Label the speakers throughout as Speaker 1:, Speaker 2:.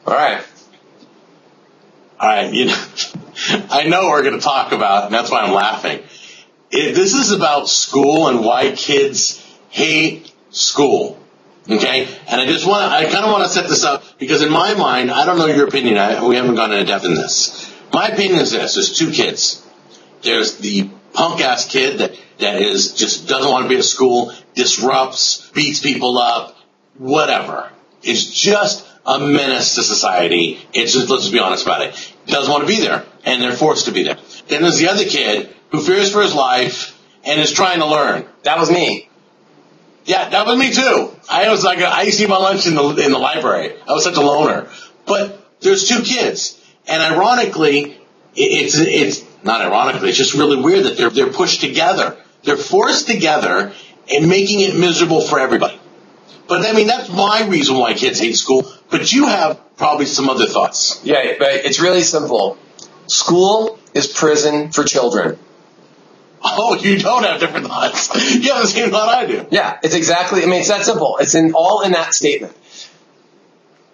Speaker 1: All right.
Speaker 2: I know we're going to talk about, and that's why I'm laughing. This is about school and why kids hate school. Okay? And I kind of want to set this up because in my mind, I don't know your opinion. We haven't gone into depth in this. My opinion is this. There's two kids. There's the punk ass kid that is just doesn't want to be at school, disrupts, beats people up, whatever. It's just a menace to society. It's just, let's be honest about it. Doesn't want to be there, and they're forced to be there. Then there's the other kid who fears for his life and is trying to learn.
Speaker 1: That was me.
Speaker 2: Yeah, that was me too. I used to eat my lunch in the library. I was such a loner. But there's two kids, and ironically, it's not ironically. It's just really weird that they're pushed together. They're forced together and making it miserable for everybody. But I mean, that's my reason why kids hate school. But you have probably some other thoughts.
Speaker 1: Yeah, but it's really simple. School is prison for children.
Speaker 2: Oh, you don't have different thoughts. You have the same thought I do.
Speaker 1: Yeah, it's exactly, it's that simple. It's all in that statement.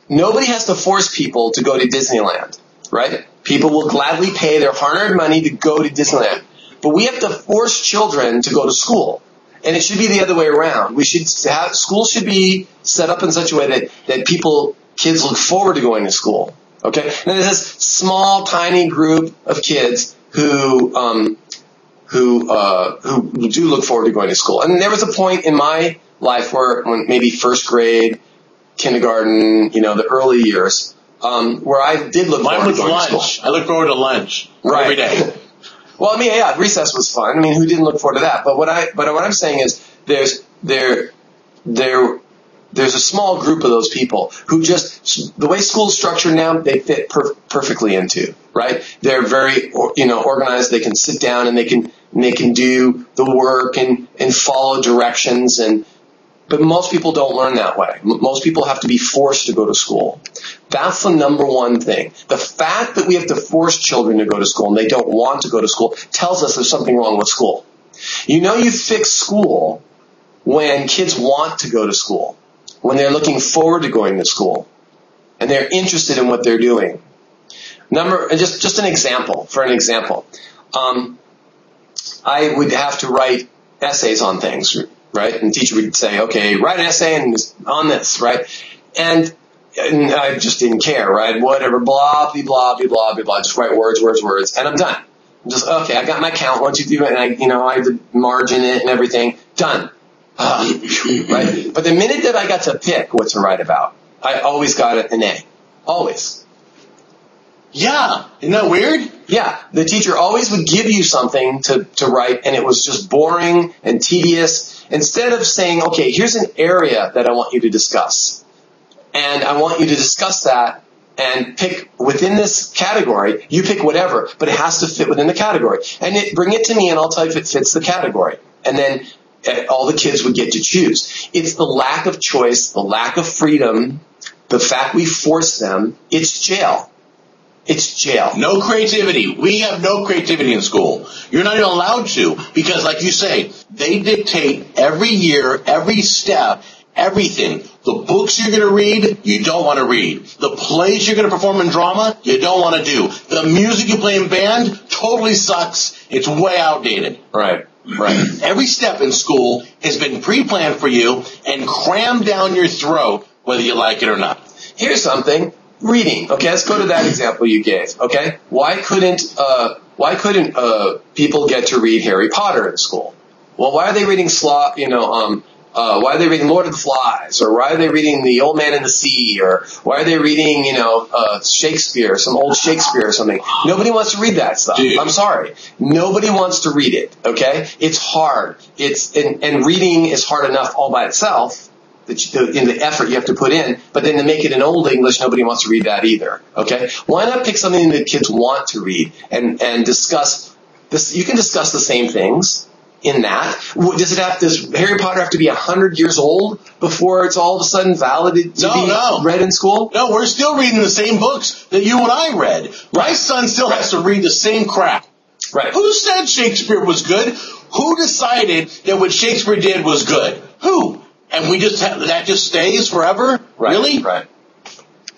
Speaker 1: Nobody has to force people to go to Disneyland, right? People will gladly pay their hard-earned money to go to Disneyland. But we have to force children to go to school. And it should be the other way around. School should be set up in such a way that kids look forward to going to school. Okay? And there's this small, tiny group of kids who do look forward to going to school. And there was a point in my life when maybe first grade, kindergarten, the early years, where I did look forward to going to school.
Speaker 2: I look forward to lunch every day.
Speaker 1: Well, recess was fun. Who didn't look forward to that? But what I'm saying is there's a small group of those people who just, the way school's structured now, they fit perfectly into, right? They're very, organized. They can sit down and they can do the work and follow directions but most people don't learn that way. Most people have to be forced to go to school. That's the number one thing. The fact that we have to force children to go to school and they don't want to go to school tells us there's something wrong with school. You fix school when kids want to go to school, when they're looking forward to going to school, and they're interested in what they're doing. Just an example. For an example, I would have to write essays on things, right? And the teacher would say, okay, write an essay on this, right? And I just didn't care, right? Whatever, blah, blah, blah, blah, blah, blah. Just write words, and I'm done. I'm just, okay, I got my count, 1, 2, 3, and I have to margin it and everything. Done. Right? But the minute that I got to pick what to write about, I always got an A. Always.
Speaker 2: Yeah. Isn't that weird?
Speaker 1: Yeah. The teacher always would give you something to write, and it was just boring and tedious. Instead of saying, okay, here's an area that I want you to discuss. And I want you to discuss that and pick within this category. You pick whatever, but it has to fit within the category. And bring it to me, and I'll tell you if it fits the category. And then all the kids would get to choose. It's the lack of choice, the lack of freedom, the fact we force them. It's jail. It's jail.
Speaker 2: No creativity. We have no creativity in school. You're not even allowed to because, like you say, they dictate every year, every step, everything. The books you're going to read, you don't want to read. The plays you're going to perform in drama, you don't want to do. The music you play in band totally sucks. It's way outdated.
Speaker 1: Right.
Speaker 2: Every step in school has been pre-planned for you and crammed down your throat, whether you like it or not.
Speaker 1: Here's something. Reading. Okay, let's go to that example you gave. Okay, why couldn't people get to read Harry Potter in school? Well, why are they reading why are they reading Lord of the Flies, or why are they reading The Old Man and the Sea, or why are they reading Shakespeare, some old Shakespeare or something? Nobody wants to read that stuff.
Speaker 2: Dude.
Speaker 1: I'm sorry, nobody wants to read it. Okay, it's hard. And reading is hard enough all by itself. In the effort you have to put in, but then to make it in Old English, nobody wants to read that either. Okay, why not pick something that kids want to read and discuss this? You can discuss the same things in that. Does Harry Potter have to be 100 years old before it's all of a sudden valid to be read in school?
Speaker 2: No, we're still reading the same books that you and I read. My son still has to read the same crap.
Speaker 1: Right.
Speaker 2: Who said Shakespeare was good? Who decided that what Shakespeare did was good? Who? And that just stays forever?
Speaker 1: Right.
Speaker 2: Really?
Speaker 1: Right.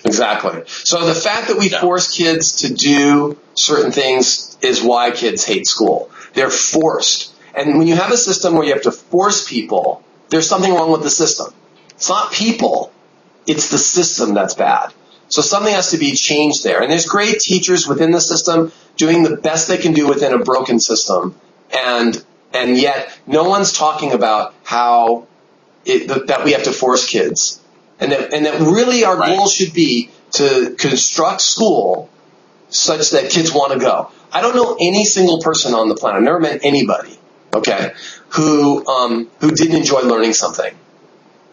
Speaker 1: Exactly. So the fact that we force kids to do certain things is why kids hate school. They're forced. And when you have a system where you have to force people, there's something wrong with the system. It's not people. It's the system that's bad. So something has to be changed there. And there's great teachers within the system doing the best they can do within a broken system. And yet no one's talking about how that we have to force kids. And that really our goal should be to construct school such that kids want to go. I don't know any single person on the planet, I've never met anybody, okay, who didn't enjoy learning something.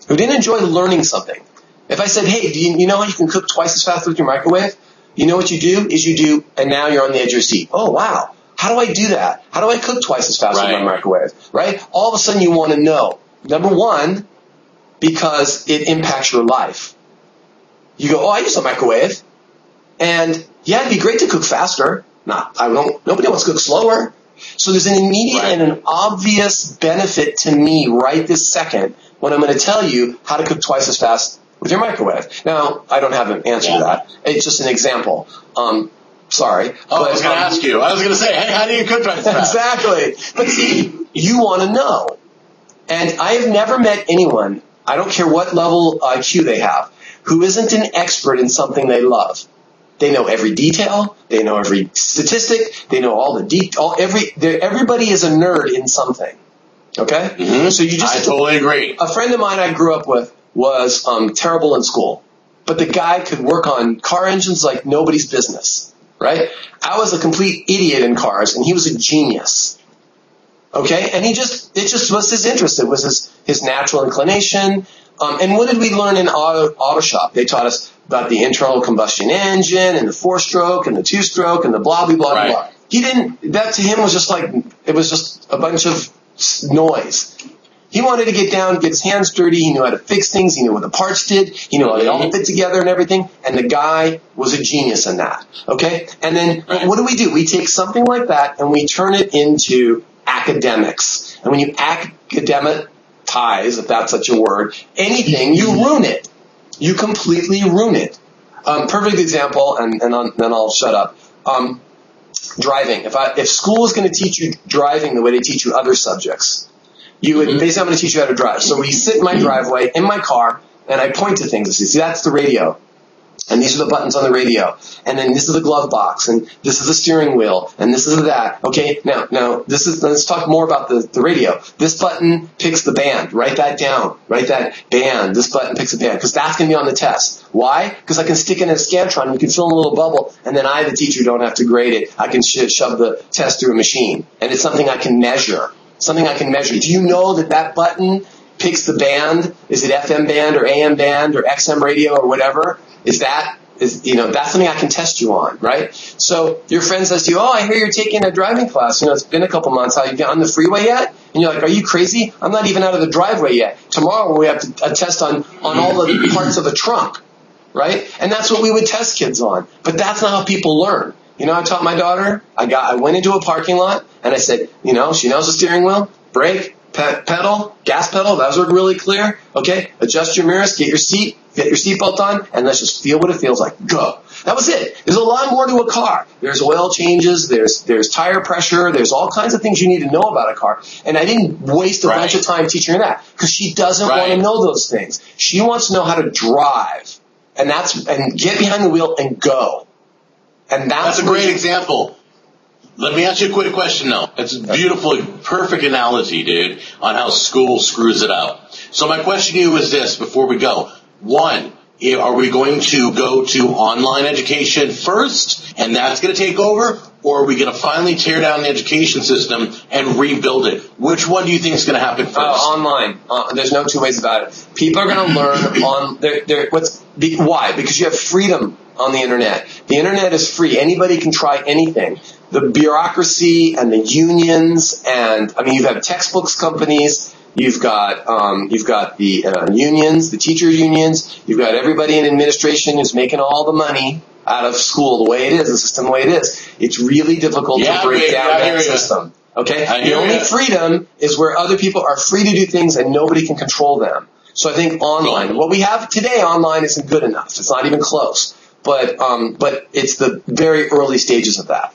Speaker 1: Who didn't enjoy learning something. If I said, hey, do you know how you can cook twice as fast with your microwave? You know what you do is you do, and now you're on the edge of your seat. Oh, wow. How do I do that? How do I cook twice as fast with my microwave? Right? All of a sudden you want to know. Number one, because it impacts your life. You go, oh, I use a microwave. And yeah, it'd be great to cook faster. Nobody wants to cook slower. So there's an immediate and an obvious benefit to me right this second when I'm going to tell you how to cook twice as fast with your microwave. Now, I don't have an answer to that. It's just an example. Sorry.
Speaker 2: I was going to ask you. I was going to say, hey, how do you cook twice as fast?
Speaker 1: Exactly. But see, you want to know. And I have never met anyone, I don't care what level IQ they have, who isn't an expert in something they love. They know every detail. They know every statistic. They know all the everybody is a nerd in something. Okay?
Speaker 2: Mm-hmm. So I totally agree.
Speaker 1: A friend of mine I grew up with was terrible in school. But the guy could work on car engines like nobody's business. Right? I was a complete idiot in cars, and he was a genius. Okay? And it just was his interest. It was his natural inclination. And what did we learn in auto shop? They taught us about the internal combustion engine and the 4-stroke and the 2-stroke and the blah, blah, blah, blah. That to him was just like, it was just a bunch of noise. He wanted to get down, get his hands dirty. He knew how to fix things. He knew what the parts did. He knew how they all fit together and everything. And the guy was a genius in that. Okay? And then what do? We take something like that and we turn it into academics. And when you academicize, if that's such a word, anything, you ruin it. You completely ruin it. Perfect example, and then I'll shut up. Driving. If school is going to teach you driving the way they teach you other subjects, you would basically, I'm going to teach you how to drive. So we sit in my driveway, in my car, and I point to things. See, that's the radio. And these are the buttons on the radio. And then this is the glove box. And this is the steering wheel. And this is that. Okay, now let's talk more about the radio. This button picks the band. Write that down. Write that band. This button picks the band. Because that's going to be on the test. Why? Because I can stick it in a Scantron. You can fill in a little bubble. And then I, the teacher, don't have to grade it. I can shove the test through a machine. And it's something I can measure. Something I can measure. Do you know that button picks the band? Is it FM band or AM band or XM radio or whatever? That's something I can test you on, right? So your friend says to you, oh, I hear you're taking a driving class. It's been a couple months. Have you gotten on the freeway yet? And you're like, are you crazy? I'm not even out of the driveway yet. Tomorrow we have a test on all the parts of the trunk, right? And that's what we would test kids on. But that's not how people learn. I taught my daughter, I went into a parking lot and I said, she knows the steering wheel, brake, pedal, gas pedal, those are really clear. Okay, adjust your mirrors, get your seatbelt on, and let's just feel what it feels like. Go. That was it. There's a lot more to a car. There's oil changes, there's tire pressure, there's all kinds of things you need to know about a car. And I didn't waste a bunch of time teaching her that because she doesn't want to know those things. She wants to know how to drive. And get behind the wheel and go. And that's
Speaker 2: a great example. Let me ask you a quick question, though. It's a beautiful, perfect analogy, dude, on how school screws it up. So my question to you is this before we go. One, are we going to go to online education first, and that's going to take over, or are we going to finally tear down the education system and rebuild it? Which one do you think is going to happen first?
Speaker 1: Online. There's no two ways about it. People are going to learn why? Because you have freedom on the internet. The internet is free. Anybody can try anything. The bureaucracy and the unions you have textbooks companies. You've got the unions, the teacher unions. You've got everybody in administration who's making all the money out of school the way it is, the system the way it is. It's really difficult to break down that system. Okay? The only freedom is where other people are free to do things and nobody can control them. So I think online, what we have today online isn't good enough. It's not even close. But it's the very early stages of that.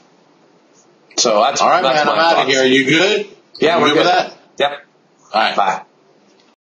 Speaker 1: So that's
Speaker 2: all right,
Speaker 1: that's
Speaker 2: man.
Speaker 1: my
Speaker 2: I'm out
Speaker 1: thoughts.
Speaker 2: of here. Are you good?
Speaker 1: Yeah,
Speaker 2: we're good with that.
Speaker 1: Yep.
Speaker 2: All right.
Speaker 1: Bye.